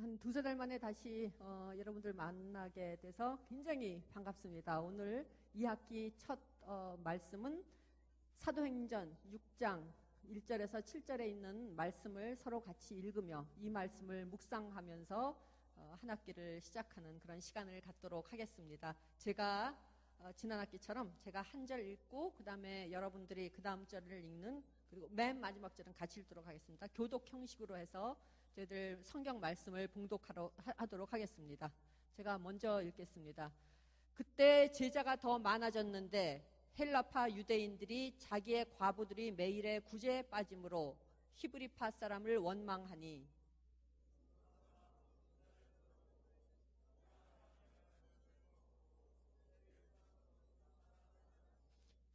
한 두세 달 만에 다시 여러분들 만나게 돼서 굉장히 반갑습니다. 오늘 2학기 첫 말씀은 사도행전 6장 1절에서 7절에 있는 말씀을 서로 같이 읽으며 이 말씀을 묵상하면서 한 학기를 시작하는 그런 시간을 갖도록 하겠습니다. 제가 지난 학기처럼 제가 한 절 읽고 그 다음에 여러분들이 그 다음 절을 읽는, 그리고 맨 마지막 절은 같이 읽도록 하겠습니다. 교독 형식으로 해서 저희들 성경 말씀을 봉독하도록 하겠습니다. 제가 먼저 읽겠습니다. 그때 제자가 더 많아졌는데 헬라파 유대인들이 자기의 과부들이 매일의 구제에 빠짐으로 히브리파 사람을 원망하니,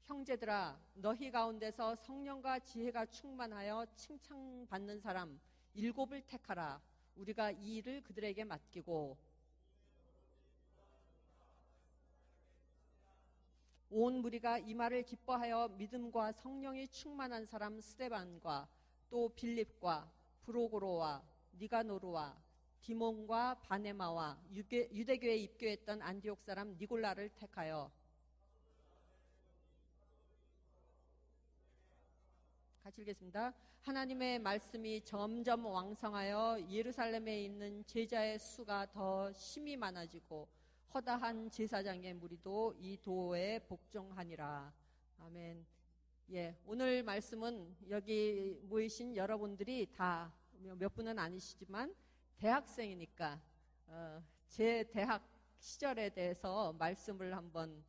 형제들아, 너희 가운데서 성령과 지혜가 충만하여 칭찬받는 사람 7을 택하라. 우리가 이 일을 그들에게 맡기고 온 무리가 이 말을 기뻐하여 믿음과 성령이 충만한 사람 스데반과 또 빌립과 브로고로와 니가노르와 디몬과 바네마와 유대교에 입교했던 안디옥 사람 니골라를 택하여, 같이 읽겠습니다. 하나님의 말씀이 점점 왕성하여 예루살렘에 있는 제자의 수가 더 심히 많아지고 허다한 제사장의 무리도 이 도에 복종하니라. 아멘. 예, 오늘 말씀은 여기 모이신 여러분들이 다 몇 분은 아니시지만 대학생이니까 제 대학 시절에 대해서 말씀을 한번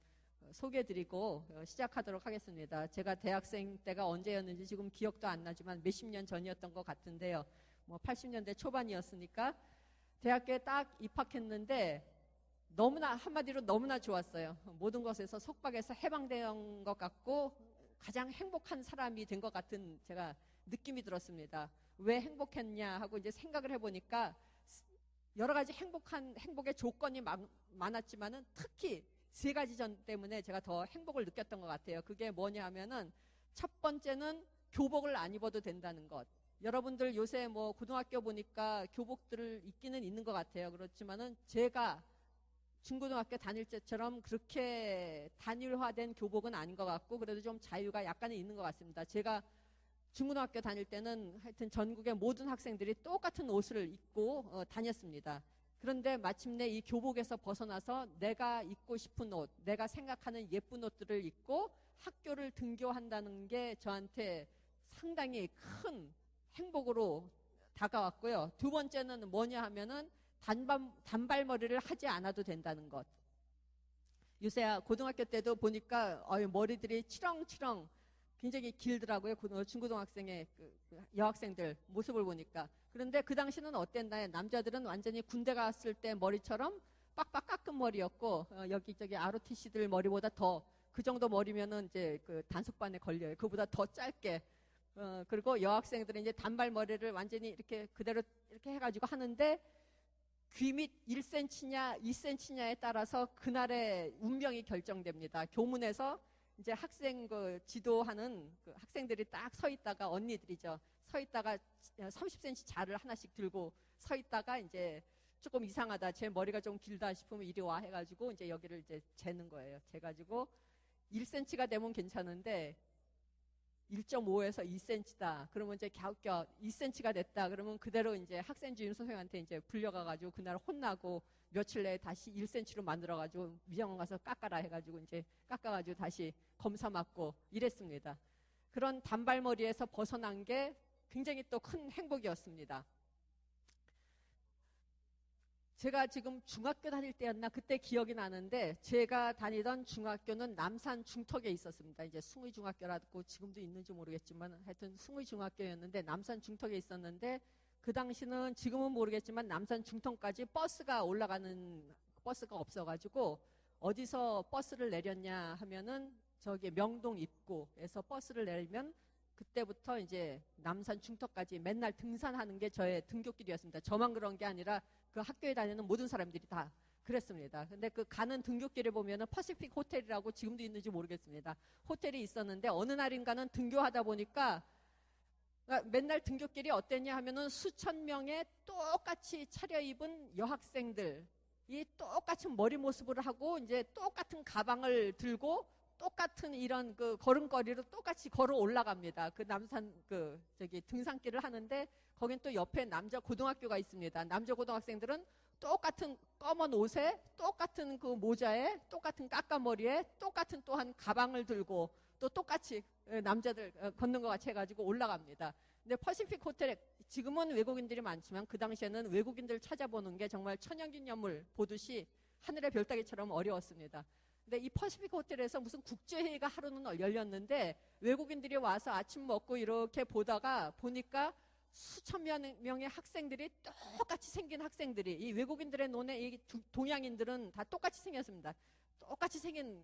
소개해드리고 시작하도록 하겠습니다. 제가 대학생 때가 언제였는지 지금 기억도 안 나지만 몇십 년 전이었던 것 같은데요. 80년대 초반이었으니까 대학교에 딱 입학했는데 너무나, 한마디로 너무나 좋았어요. 모든 것에서 속박에서 해방된 것 같고 가장 행복한 사람이 된 것 같은 제가 느낌이 들었습니다. 왜 행복했냐 하고 이제 생각을 해보니까 여러 가지 행복의 조건이 많았지만은 특히 세 가지 점 때문에 제가 더 행복을 느꼈던 것 같아요. 그게 뭐냐 하면은 첫 번째는 교복을 안 입어도 된다는 것. 여러분들 요새 고등학교 보니까 교복들을 입기는 있는 것 같아요. 그렇지만은 제가 중고등학교 다닐 때처럼 그렇게 단일화된 교복은 아닌 것 같고 그래도 좀 자유가 약간은 있는 것 같습니다. 제가 중고등학교 다닐 때는 하여튼 전국의 모든 학생들이 똑같은 옷을 입고 다녔습니다. 그런데 마침내 이 교복에서 벗어나서 내가 입고 싶은 옷, 내가 생각하는 예쁜 옷들을 입고 학교를 등교한다는 게 저한테 상당히 큰 행복으로 다가왔고요. 두 번째는 뭐냐 하면은 단발머리를 하지 않아도 된다는 것. 요새 고등학교 때도 보니까 머리들이 치렁치렁 굉장히 길더라고요. 중고등학생의 여학생들 모습을 보니까. 그런데 그 당시는 어땠나요? 남자들은 완전히 군대 갔을 때 머리처럼 빡빡 깎은 머리였고 여기저기 ROTC들 머리보다 더 그 정도 머리면은 이제 단속반에 걸려요. 그보다 더 짧게. 그리고 여학생들은 이제 단발머리를 완전히 이렇게 그대로 이렇게 해가지고 하는데 귀 밑 1cm냐 2cm냐에 따라서 그날의 운명이 결정됩니다. 교문에서 이제 학생 지도하는 학생들이 딱 서 있다가, 언니들이죠. 서 있다가 30cm 자를 하나씩 들고 서 있다가 이제 조금 이상하다, 제 머리가 좀 길다 싶으면 이리 와 해가지고 이제 여기를 이제 재는 거예요. 재가지고 1cm가 되면 괜찮은데 1.5에서 2cm다. 그러면 이제 갸웃갸웃 2cm가 됐다. 그러면 그대로 이제 학생 주임 선생님한테 이제 불려가가지고 그날 혼나고 며칠 내에 다시 1cm로 만들어가지고 미장원 가서 깎아라 해가지고 이제 깎아가지고 다시 검사 받고 이랬습니다. 그런 단발머리에서 벗어난 게 굉장히 또 큰 행복이었습니다. 제가 지금 중학교 다닐 때였나 그때 기억이 나는데 제가 다니던 중학교는 남산 중턱에 있었습니다. 이제 숭의중학교라고 지금도 있는지 모르겠지만 하여튼 숭의중학교였는데 남산 중턱에 있었는데 그 당시는 지금은 모르겠지만 남산 중턱까지 버스가 올라가는 버스가 없어가지고 어디서 버스를 내렸냐 하면은 저기 명동 입구에서 버스를 내리면 그때부터 이제 남산 중턱까지 맨날 등산하는 게 저의 등굣길이었습니다. 저만 그런 게 아니라 그 학교에 다니는 모든 사람들이 다 그랬습니다. 근데 그 가는 등굣길에 보면은 퍼시픽 호텔이라고 지금도 있는지 모르겠습니다. 호텔이 있었는데 어느 날인가는 등교하다 보니까 맨날 등굣길이 어땠냐 하면은 수천 명의 똑같이 차려입은 여학생들, 이 똑같은 머리 모습을 하고 이제 똑같은 가방을 들고 똑같은 이런 그 걸음걸이로 똑같이 걸어 올라갑니다. 그 남산 등산길을 하는데 거긴 또 옆에 남자 고등학교가 있습니다. 남자 고등학생들은 똑같은 검은 옷에 똑같은 그 모자에 똑같은 까까머리에 똑같은 또한 가방을 들고 또 똑같이 남자들 걷는 것 같이 해가지고 올라갑니다. 근데 퍼시픽 호텔에 지금은 외국인들이 많지만 그 당시에는 외국인들 찾아보는 게 정말 천연기념물 보듯이 하늘의 별따기처럼 어려웠습니다. 근데 이 퍼시픽 호텔에서 무슨 국제회의가 하루는 열렸는데 외국인들이 와서 아침 먹고 이렇게 보니까 수천 명의 학생들이 똑같이 생긴 학생들이, 이 외국인들의 눈에 이 동양인들은 다 똑같이 생겼습니다. 똑같이 생긴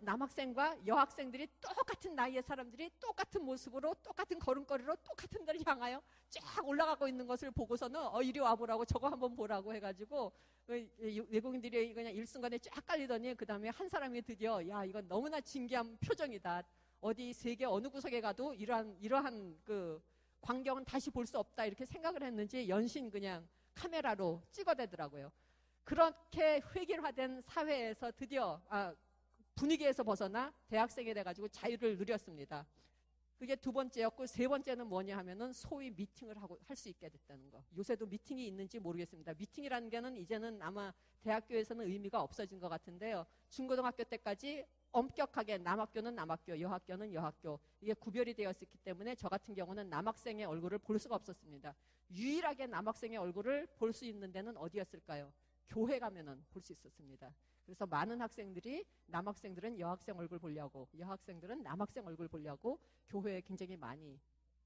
남학생과 여학생들이 똑같은 나이의 사람들이 똑같은 모습으로 똑같은 걸음걸이로 똑같은 데를 향하여 쫙 올라가고 있는 것을 보고서는 이리 와보라고, 저거 한번 보라고 해가지고 외국인들이 그냥 일순간에 쫙 깔리더니 그 다음에 한 사람이 드디어 야, 이건 너무나 진기한 표정이다. 어디 세계 어느 구석에 가도 이러한 그 광경은 다시 볼 수 없다, 이렇게 생각을 했는지 연신 그냥 카메라로 찍어대더라고요. 그렇게 획일화된 사회에서 드디어 분위기에서 벗어나 대학생이 돼가지고 자유를 누렸습니다. 그게 두 번째였고, 세 번째는 뭐냐 하면은 소위 미팅을 할 수 있게 됐다는 거. 요새도 미팅이 있는지 모르겠습니다. 미팅이라는 게는 이제는 아마 대학교에서는 의미가 없어진 것 같은데요. 중고등학교 때까지 엄격하게 남학교는 남학교, 여학교는 여학교, 이게 구별이 되어 있었기 때문에 저 같은 경우는 남학생의 얼굴을 볼 수가 없었습니다. 유일하게 남학생의 얼굴을 볼 수 있는 데는 어디였을까요? 교회 가면은 볼 수 있었습니다. 그래서 많은 학생들이 남학생들은 여학생 얼굴 보려고, 여학생들은 남학생 얼굴 보려고 교회에 굉장히 많이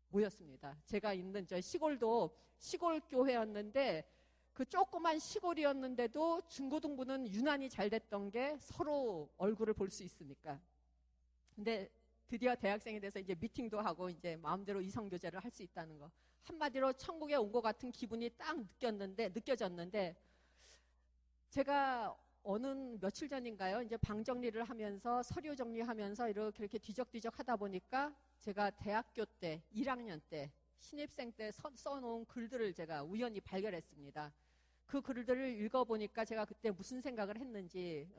모였습니다. 제가 있는 저 시골도 시골 교회였는데 그 조그만 시골이었는데도 중고등부는 유난히 잘 됐던 게 서로 얼굴을 볼 수 있으니까. 근데 드디어 대학생이 돼서 이제 미팅도 하고 이제 마음대로 이성교제를 할 수 있다는 거. 한마디로 천국에 온 것 같은 기분이 딱 느껴졌는데 제가 어느 며칠 전인가요? 이제 방 정리를 하면서 서류 정리하면서 이렇게 뒤적뒤적 하다 보니까 제가 대학교 때 1학년 때 신입생 때 써놓은 글들을 제가 우연히 발견했습니다. 그 글들을 읽어보니까 제가 그때 무슨 생각을 했는지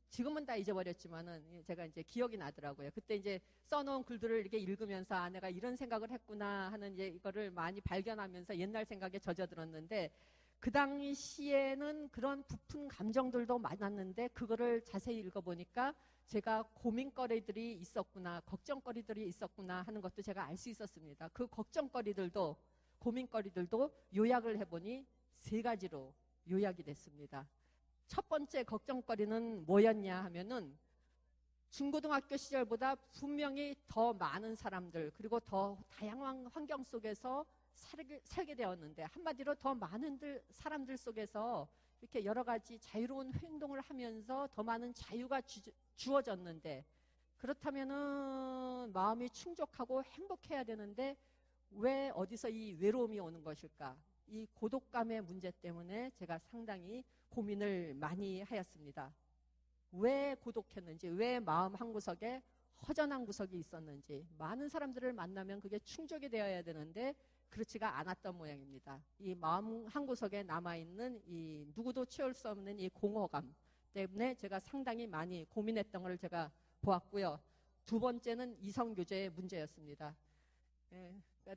지금은 다 잊어버렸지만은 제가 이제 기억이 나더라고요. 그때 이제 써놓은 글들을 이렇게 읽으면서 내가 이런 생각을 했구나 하는 이제 이거를 많이 발견하면서 옛날 생각에 젖어들었는데, 그 당시에는 그런 부푼 감정들도 많았는데 그거를 자세히 읽어보니까 제가 고민거리들이 있었구나, 걱정거리들이 있었구나 하는 것도 제가 알 수 있었습니다. 그 걱정거리들도 고민거리들도 요약을 해보니 3가지로 요약이 됐습니다. 첫 번째 걱정거리는 뭐였냐 하면은 중고등학교 시절보다 분명히 더 많은 사람들, 그리고 더 다양한 환경 속에서 살게 되었는데, 한마디로 더 많은 사람들 속에서 이렇게 여러 가지 자유로운 행동을 하면서 더 많은 자유가 주어졌는데, 그렇다면은 마음이 충족하고 행복해야 되는데 왜 어디서 이 외로움이 오는 것일까? 이 고독감의 문제 때문에 제가 상당히 고민을 많이 하였습니다. 왜 고독했는지, 왜 마음 한구석에 허전한 구석이 있었는지, 많은 사람들을 만나면 그게 충족이 되어야 되는데 그렇지가 않았던 모양입니다. 이 마음 한구석에 남아있는 이 누구도 채울 수 없는 이 공허감 때문에 제가 상당히 많이 고민했던 걸 제가 보았고요. 두 번째는 이성교제의 문제였습니다.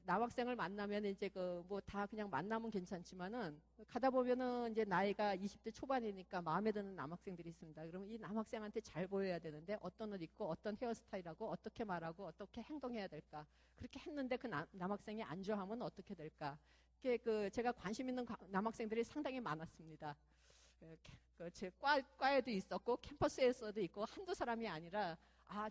남학생을 만나면 이제 뭐 다 그냥 만나면 괜찮지만은 가다 보면은 이제 나이가 20대 초반이니까 마음에 드는 남학생들이 있습니다. 그러면 이 남학생한테 잘 보여야 되는데 어떤 옷 입고 어떤 헤어스타일하고 어떻게 말하고 어떻게 행동해야 될까? 그렇게 했는데 그 남학생이 안 좋아하면 어떻게 될까? 제가 관심 있는 남학생들이 상당히 많았습니다. 제 과에도 있었고 캠퍼스에서도 있고 한두 사람이 아니라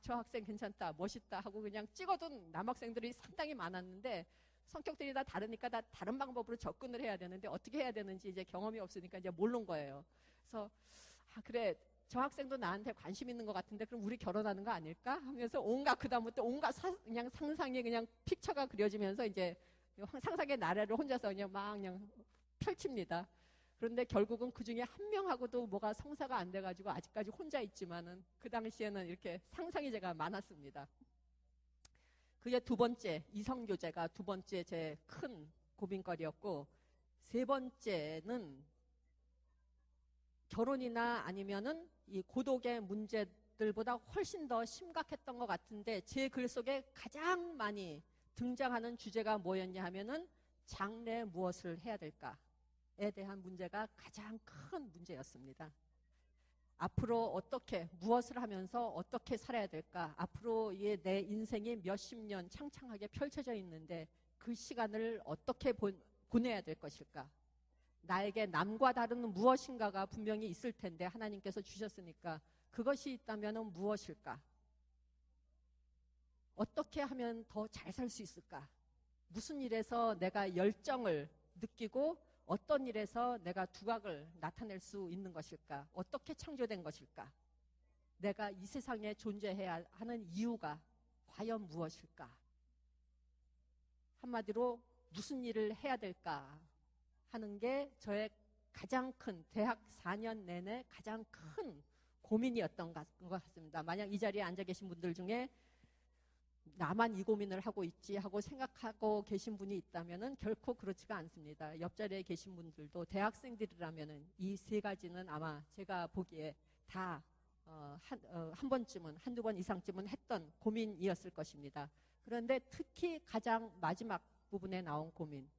저 학생 괜찮다, 멋있다 하고 그냥 찍어둔 남학생들이 상당히 많았는데 성격들이 다 다르니까 다 다른 방법으로 접근을 해야 되는데 어떻게 해야 되는지 이제 경험이 없으니까 이제 모르는 거예요. 그래서 그래, 저 학생도 나한테 관심 있는 것 같은데 그럼 우리 결혼하는 거 아닐까? 하면서 그다음부터 온갖 그냥 상상이 그냥 픽처가 그려지면서 이제 상상의 나래를 혼자서 그냥 펼칩니다. 그런데 결국은 그 중에 한 명하고도 뭐가 성사가 안 돼가지고 아직까지 혼자 있지만은 그 당시에는 이렇게 상상이 제가 많았습니다. 그게 두 번째, 이성교제가 두 번째 제 큰 고민거리였고, 세 번째는 결혼이나 아니면은 이 고독의 문제들보다 훨씬 더 심각했던 것 같은데, 제 글 속에 가장 많이 등장하는 주제가 뭐였냐 하면은 장래 무엇을 해야 될까에 대한 문제가 가장 큰 문제였습니다. 앞으로 어떻게, 무엇을 하면서 어떻게 살아야 될까? 앞으로 내 인생이 몇십 년 창창하게 펼쳐져 있는데 그 시간을 어떻게 보내야 될 것일까? 나에게 남과 다른 무엇인가가 분명히 있을 텐데 하나님께서 주셨으니까 그것이 있다면 무엇일까? 어떻게 하면 더 잘 살 수 있을까? 무슨 일에서 내가 열정을 느끼고 어떤 일에서 내가 두각을 나타낼 수 있는 것일까? 어떻게 창조된 것일까? 내가 이 세상에 존재해야 하는 이유가 과연 무엇일까? 한마디로 무슨 일을 해야 될까 하는 게 저의 가장 큰, 대학 4년 내내 가장 큰 고민이었던 것 같습니다. 만약 이 자리에 앉아 계신 분들 중에 나만 이 고민을 하고 있지 하고 생각하고 계신 분이 있다면 결코 그렇지가 않습니다. 옆자리에 계신 분들도 대학생들이라면 이 세 가지는 아마 제가 보기에 다 한 번쯤은, 한두 번 이상쯤은 했던 고민이었을 것입니다. 그런데 특히 가장 마지막 부분에 나온 고민,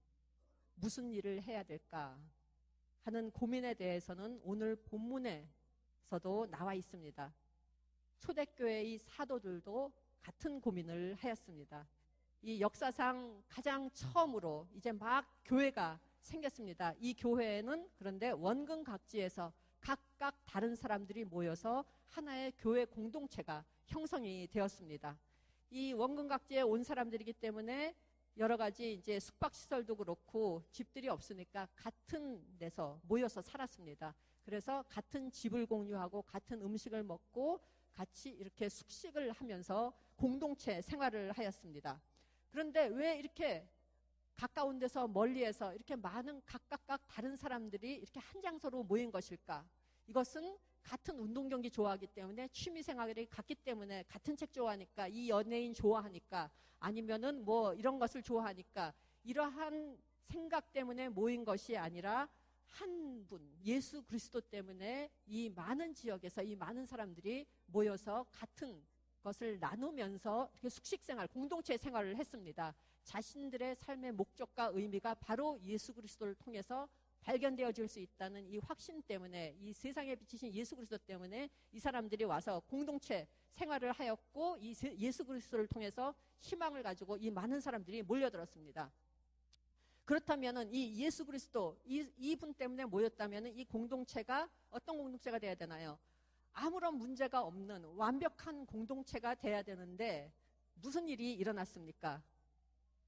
무슨 일을 해야 될까 하는 고민에 대해서는 오늘 본문에서도 나와 있습니다. 초대교회의 사도들도 같은 고민을 하였습니다. 이 역사상 가장 처음으로 이제 막 교회가 생겼습니다. 이 교회는 그런데 원근 각지에서 각각 다른 사람들이 모여서 하나의 교회 공동체가 형성이 되었습니다. 이 원근 각지에 온 사람들이기 때문에 여러 가지 이제 숙박시설도 그렇고 집들이 없으니까 같은 데서 모여서 살았습니다. 그래서 같은 집을 공유하고 같은 음식을 먹고 같이 이렇게 숙식을 하면서 공동체 생활을 하였습니다. 그런데 왜 이렇게 가까운 데서 멀리에서 이렇게 많은 각각 다른 사람들이 이렇게 한 장소로 모인 것일까? 이것은 같은 운동 경기 좋아하기 때문에, 취미 생활이 같기 때문에, 같은 책 좋아하니까, 이 연예인 좋아하니까, 아니면은 뭐 이런 것을 좋아하니까, 이러한 생각 때문에 모인 것이 아니라 한 분, 예수 그리스도 때문에 이 많은 지역에서 이 많은 사람들이 모여서 같은 것을 나누면서 이렇게 숙식생활, 공동체 생활을 했습니다. 자신들의 삶의 목적과 의미가 바로 예수 그리스도를 통해서 발견되어질 수 있다는 이 확신 때문에, 이 세상에 비치신 예수 그리스도 때문에 이 사람들이 와서 공동체 생활을 하였고, 이 예수 그리스도를 통해서 희망을 가지고 이 많은 사람들이 몰려들었습니다. 그렇다면은 이 예수 그리스도, 이분 때문에 모였다면은 이 공동체가 어떤 공동체가 돼야 되나요? 아무런 문제가 없는 완벽한 공동체가 돼야 되는데 무슨 일이 일어났습니까?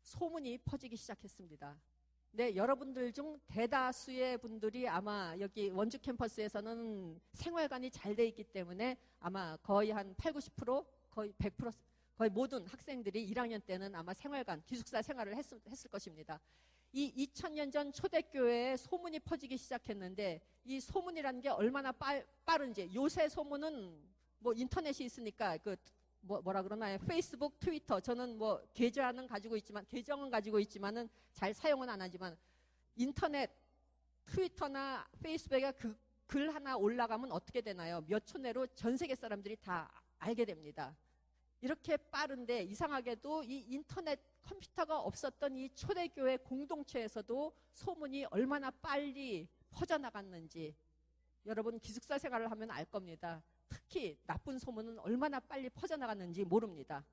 소문이 퍼지기 시작했습니다. 네, 여러분들 중 대다수의 분들이 아마 여기 원주 캠퍼스에서는 생활관이 잘 돼 있기 때문에 아마 거의 한 8, 90%, 거의 100%, 거의 모든 학생들이 1학년 때는 아마 생활관, 기숙사 생활을 했을 것입니다. 이 2000년 전 초대교회에 소문이 퍼지기 시작했는데, 이 소문이라는 게 얼마나 빠른지, 요새 소문은 뭐 인터넷이 있으니까 뭐라 그러나요? 페이스북, 트위터, 저는 뭐 계정은 가지고 있지만은 잘 사용은 안 하지만, 인터넷, 트위터나 페이스북에 글 하나 올라가면 어떻게 되나요? 몇 초 내로 전 세계 사람들이 다 알게 됩니다. 이렇게 빠른데 이상하게도 이 인터넷, 컴퓨터가 없었던 이 초대교회 공동체에서도 소문이 얼마나 빨리 퍼져나갔는지 여러분 기숙사 생활을 하면 알 겁니다. 특히 나쁜 소문은 얼마나 빨리 퍼져나갔는지 모릅니다.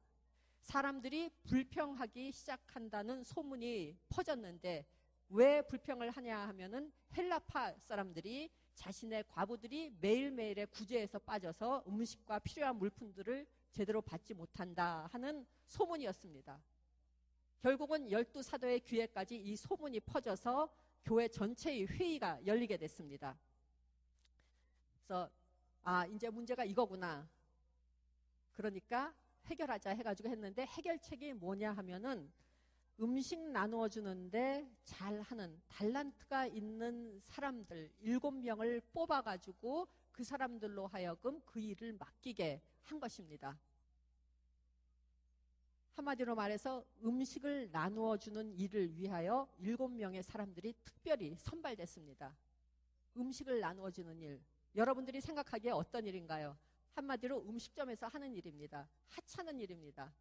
사람들이 불평하기 시작한다는 소문이 퍼졌는데 왜 불평을 하냐 하면은 헬라파 사람들이 자신의 과부들이 매일매일의 구제에서 빠져서 음식과 필요한 물품들을 제대로 받지 못한다 하는 소문이었습니다. 결국은 12사도의 귀에까지 이 소문이 퍼져서 교회 전체의 회의가 열리게 됐습니다. 그래서 이제 문제가 이거구나. 그러니까 해결하자 해가지고 했는데, 해결책이 뭐냐 하면은 음식 나누어 주는데 잘하는 달란트가 있는 사람들 7명을 뽑아가지고 그 사람들로 하여금 그 일을 맡기게 한 것입니다. 한마디로 말해서 음식을 나누어 주는 일을 위하여 7명의 사람들이 특별히 선발됐습니다. 음식을 나누어 주는 일. 여러분들이 생각하기에 어떤 일인가요? 한마디로 음식점에서 하는 일입니다. 하찮은 일입니다.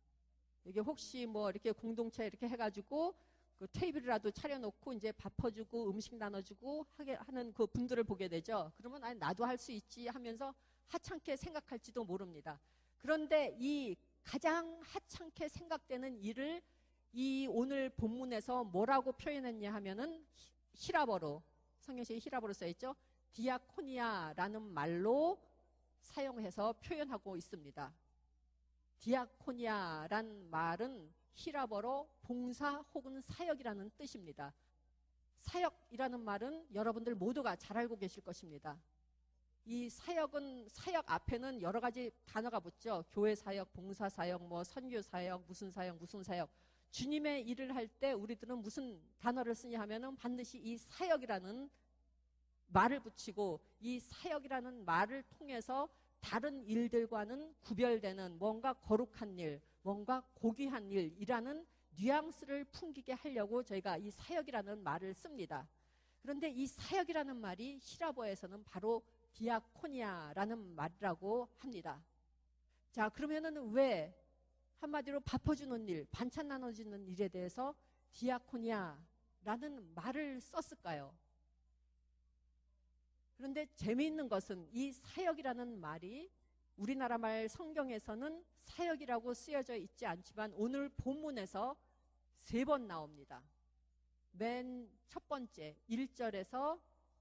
이게 혹시 뭐 이렇게 공동체 이렇게 해가지고 그 테이블이라도 차려놓고 이제 밥 퍼주고 음식 나눠주고 하는 그 분들을 보게 되죠. 그러면 아니 나도 할 수 있지 하면서 하찮게 생각할지도 모릅니다. 그런데 이 가장 하찮게 생각되는 일을 이 오늘 본문에서 뭐라고 표현했냐 하면은 히라버로, 성경책에 히라버로 써있죠. 디아코니아라는 말로 사용해서 표현하고 있습니다. 디아코니아란 말은 히라버로 봉사 혹은 사역이라는 뜻입니다. 사역이라는 말은 여러분들 모두가 잘 알고 계실 것입니다. 이 사역은, 사역 앞에는 여러 가지 단어가 붙죠. 교회 사역, 봉사 사역, 뭐 선교 사역, 무슨 사역, 무슨 사역. 주님의 일을 할 때 우리들은 무슨 단어를 쓰냐 하면은 반드시 이 사역이라는 말을 붙이고 이 사역이라는 말을 통해서 다른 일들과는 구별되는 뭔가 거룩한 일, 뭔가 고귀한 일이라는 뉘앙스를 풍기게 하려고 저희가 이 사역이라는 말을 씁니다. 그런데 이 사역이라는 말이 히라버에서는 바로 디아코니아라는 말이라고 합니다. 자, 그러면은 왜 한마디로 밥 퍼주는 일, 반찬 나눠주는 일에 대해서 디아코니아라는 말을 썼을까요? 그런데 재미있는 것은 이 사역이라는 말이 우리나라 말 성경에서는 사역이라고 쓰여져 있지 않지만 오늘 본문에서 3번 나옵니다. 맨 첫 번째 1절에서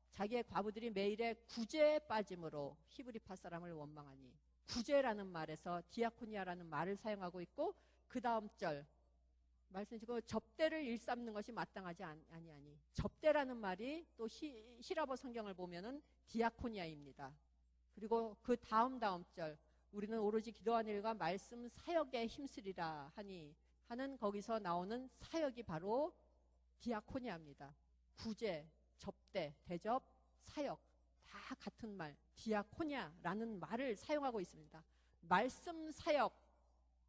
자기의 과부들이 매일의 구제에 빠짐으로 히브리파 사람을 원망하니, 구제라는 말에서 디아코니아라는 말을 사용하고 있고, 그 다음 절 말씀 지금 접대를 일삼는 것이 마땅하지 아니하니, 접대라는 말이 또 히라버 성경을 보면은 디아코니아입니다. 그리고 그 다음 절 우리는 오로지 기도하는 일과 말씀 사역에 힘쓰리라 하니 하는 거기서 나오는 사역이 바로 디아코니아입니다. 구제, 접대, 대접, 사역 다 같은 말 디아코니아라는 말을 사용하고 있습니다. 말씀 사역,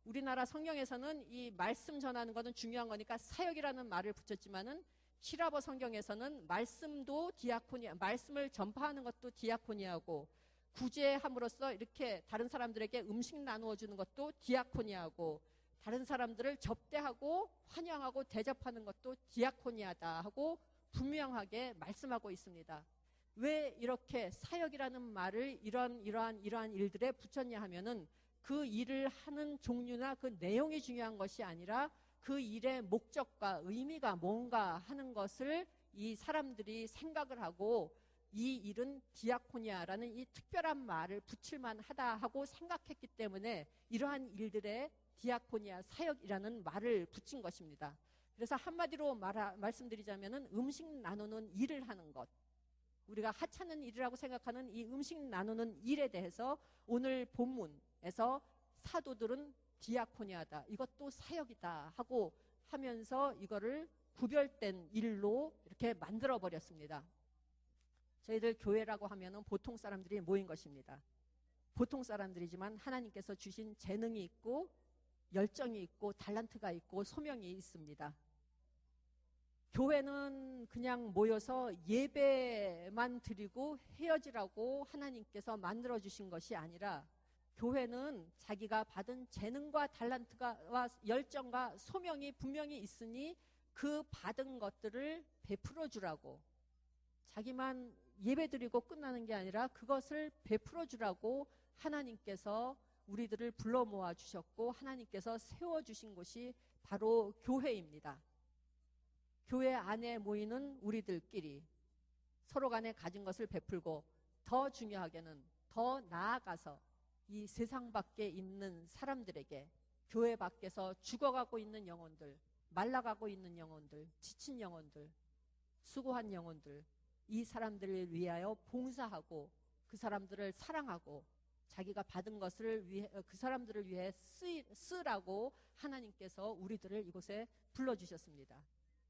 우리나라 성경에서는 이 말씀 전하는 것은 중요한 거니까 사역이라는 말을 붙였지만은 히라버 성경에서는 말씀도 디아코니아, 말씀을 전파하는 것도 디아코니아고, 구제함으로써 이렇게 다른 사람들에게 음식 나누어 주는 것도 디아코니아고, 다른 사람들을 접대하고 환영하고 대접하는 것도 디아코니아다 하고 분명하게 말씀하고 있습니다. 왜 이렇게 사역이라는 말을 이러한 일들에 붙였냐 하면은 그 일을 하는 종류나 그 내용이 중요한 것이 아니라 그 일의 목적과 의미가 뭔가 하는 것을 이 사람들이 생각을 하고 이 일은 디아코니아라는 이 특별한 말을 붙일만 하다 하고 생각했기 때문에 이러한 일들에 디아코니아 사역이라는 말을 붙인 것입니다. 그래서 한마디로 말씀드리자면은 음식 나누는 일을 하는 것, 우리가 하찮은 일이라고 생각하는 이 음식 나누는 일에 대해서 오늘 본문에서 사도들은 디아코니아다, 이것도 사역이다 하고 하면서 이거를 구별된 일로 이렇게 만들어 버렸습니다. 저희들 교회라고 하면은 보통 사람들이 모인 것입니다. 보통 사람들이지만 하나님께서 주신 재능이 있고 열정이 있고 달란트가 있고 소명이 있습니다. 교회는 그냥 모여서 예배만 드리고 헤어지라고 하나님께서 만들어 주신 것이 아니라, 교회는 자기가 받은 재능과 달란트와 열정과 소명이 분명히 있으니 그 받은 것들을 베풀어 주라고, 자기만 예배 드리고 끝나는 게 아니라 그것을 베풀어 주라고 하나님께서 우리들을 불러 모아 주셨고 하나님께서 세워 주신 곳이 바로 교회입니다. 교회 안에 모이는 우리들끼리 서로 간에 가진 것을 베풀고, 더 중요하게는 더 나아가서 이 세상 밖에 있는 사람들에게, 교회 밖에서 죽어가고 있는 영혼들, 말라가고 있는 영혼들, 지친 영혼들, 수고한 영혼들, 이 사람들을 위하여 봉사하고 그 사람들을 사랑하고 자기가 받은 것을 위해, 그 사람들을 위해 쓰라고 하나님께서 우리들을 이곳에 불러주셨습니다.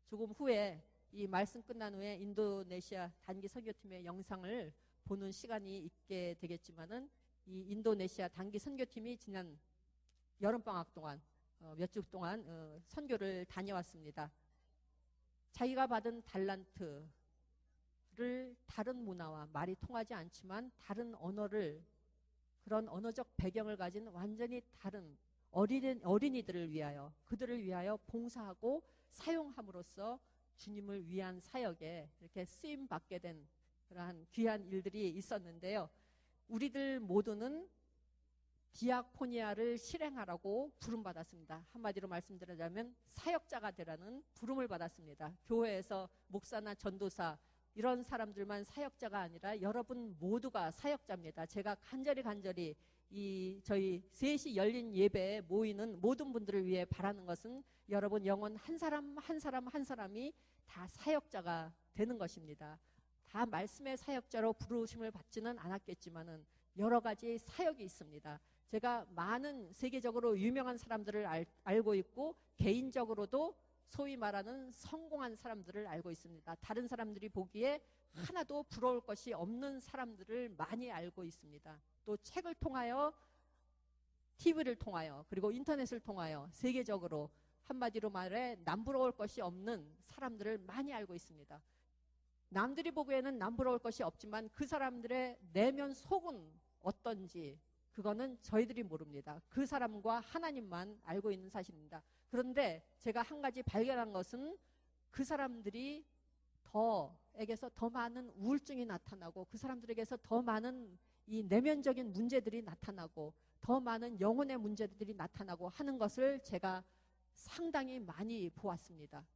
조금 후에 이 말씀 끝난 후에 인도네시아 단기 선교팀의 영상을 보는 시간이 있게 되겠지만은, 이 인도네시아 단기 선교팀이 지난 여름방학 동안 몇 주 동안 선교를 다녀왔습니다. 자기가 받은 달란트를 다른 문화와 말이 통하지 않지만 다른 언어를, 그런 언어적 배경을 가진 완전히 다른 어린이들을 위하여, 그들을 위하여 봉사하고 사용함으로써 주님을 위한 사역에 이렇게 쓰임 받게 된 그러한 귀한 일들이 있었는데요. 우리들 모두는 디아코니아를 실행하라고 부름받았습니다. 한마디로 말씀드리자면 사역자가 되라는 부름을 받았습니다. 교회에서 목사나 전도사 이런 사람들만 사역자가 아니라 여러분 모두가 사역자입니다. 제가 간절히 이 저희 3시 열린 예배에 모이는 모든 분들을 위해 바라는 것은 여러분 영혼 한 사람이 다 사역자가 되는 것입니다. 다 말씀의 사역자로 부르심을 받지는 않았겠지만은 여러 가지 사역이 있습니다. 제가 많은 세계적으로 유명한 사람들을 알고 있고 개인적으로도 소위 말하는 성공한 사람들을 알고 있습니다. 다른 사람들이 보기에 하나도 부러울 것이 없는 사람들을 많이 알고 있습니다. 또 책을 통하여, TV를 통하여, 그리고 인터넷을 통하여 세계적으로 한마디로 말해 남부러울 것이 없는 사람들을 많이 알고 있습니다. 남들이 보기에는 남부러울 것이 없지만 그 사람들의 내면 속은 어떤지 그거는 저희들이 모릅니다. 그 사람과 하나님만 알고 있는 사실입니다. 그런데 제가 한 가지 발견한 것은 그 사람들이 에게서 더 많은 우울증이 나타나고 그 사람들에게서 더 많은 이 내면적인 문제들이 나타나고 더 많은 영혼의 문제들이 나타나고 하는 것을 제가 상당히 많이 보았습니다.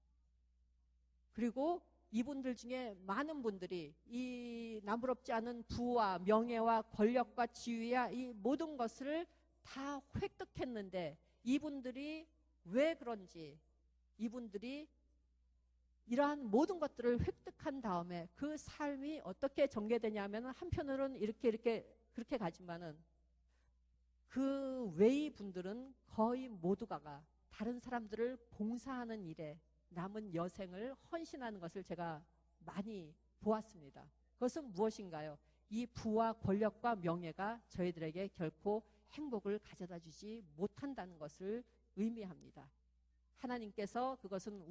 그리고 이분들 중에 많은 분들이 이 남부럽지 않은 부와 명예와 권력과 지위와 이 모든 것을 다 획득했는데 이분들이 왜 그런지, 이분들이 이러한 모든 것들을 획득한 다음에 그 삶이 어떻게 전개되냐면 한편으로는 그렇게 가지만은 그 외의 분들은 거의 모두가 다른 사람들을 봉사하는 일에 남은 여생을 헌신하는 것을 제가 많이 보았습니다. 그것은 무엇인가요? 이 부와 권력과 명예가 저희들에게 결코 행복을 가져다 주지 못한다는 것을 의미합니다. 하나님께서 그것은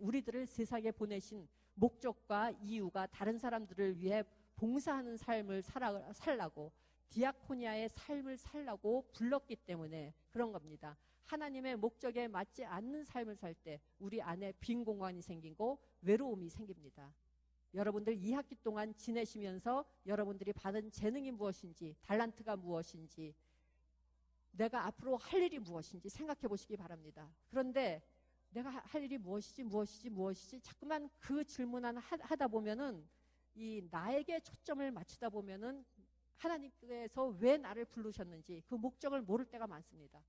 우리들을 세상에 보내신 목적과 이유가 다른 사람들을 위해 봉사하는 삶을 살라고, 디아코니아의 삶을 살라고 불렀기 때문에 그런 겁니다. 하나님의 목적에 맞지 않는 삶을 살 때 우리 안에 빈 공간이 생기고 외로움이 생깁니다. 여러분들 2학기 동안 지내시면서 여러분들이 받은 재능이 무엇인지, 달란트가 무엇인지, 내가 앞으로 할 일이 무엇인지 생각해 보시기 바랍니다. 그런데 내가 할 일이 무엇이지 자꾸만 그 질문 하다 보면은 이 나에게 초점을 맞추다 보면은 하나님께서 왜 나를 부르셨는지 그 목적을 모를 때가 많습니다.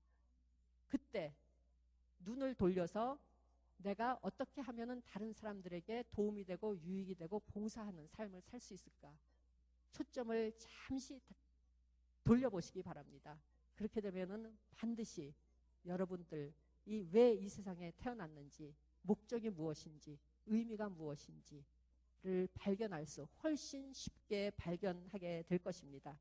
그때 눈을 돌려서 내가 어떻게 하면은 다른 사람들에게 도움이 되고 유익이 되고 봉사하는 삶을 살 수 있을까? 초점을 잠시 돌려보시기 바랍니다. 그렇게 되면은 반드시 여러분들 왜 이 세상에 태어났는지, 목적이 무엇인지, 의미가 무엇인지를 발견할 수 훨씬 쉽게 발견하게 될 것입니다.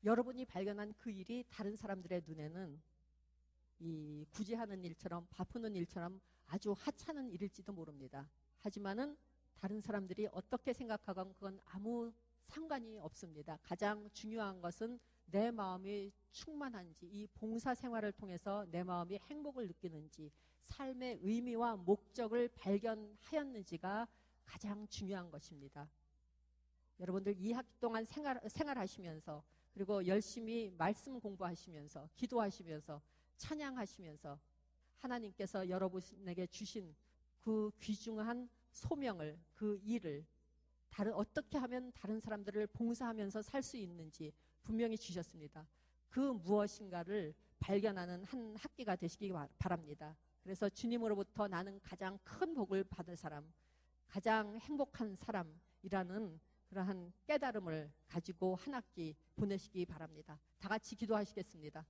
여러분이 발견한 그 일이 다른 사람들의 눈에는 이 구제하는 일처럼, 바쁘는 일처럼 아주 하찮은 일일지도 모릅니다. 하지만은 다른 사람들이 어떻게 생각하건 그건 아무 상관이 없습니다. 가장 중요한 것은 내 마음이 충만한지, 이 봉사 생활을 통해서 내 마음이 행복을 느끼는지, 삶의 의미와 목적을 발견하였는지가 가장 중요한 것입니다. 여러분들 2학기 동안 생활하시면서, 그리고 열심히 말씀 공부하시면서, 기도하시면서, 찬양하시면서 하나님께서 여러분에게 주신 그 귀중한 소명을, 그 일을 어떻게 하면 다른 사람들을 봉사하면서 살 수 있는지 분명히 주셨습니다. 그 무엇인가를 발견하는 한 학기가 되시기 바랍니다. 그래서 주님으로부터 나는 가장 큰 복을 받을 사람, 가장 행복한 사람이라는 그러한 깨달음을 가지고 한 학기 보내시기 바랍니다. 다 같이 기도하시겠습니다.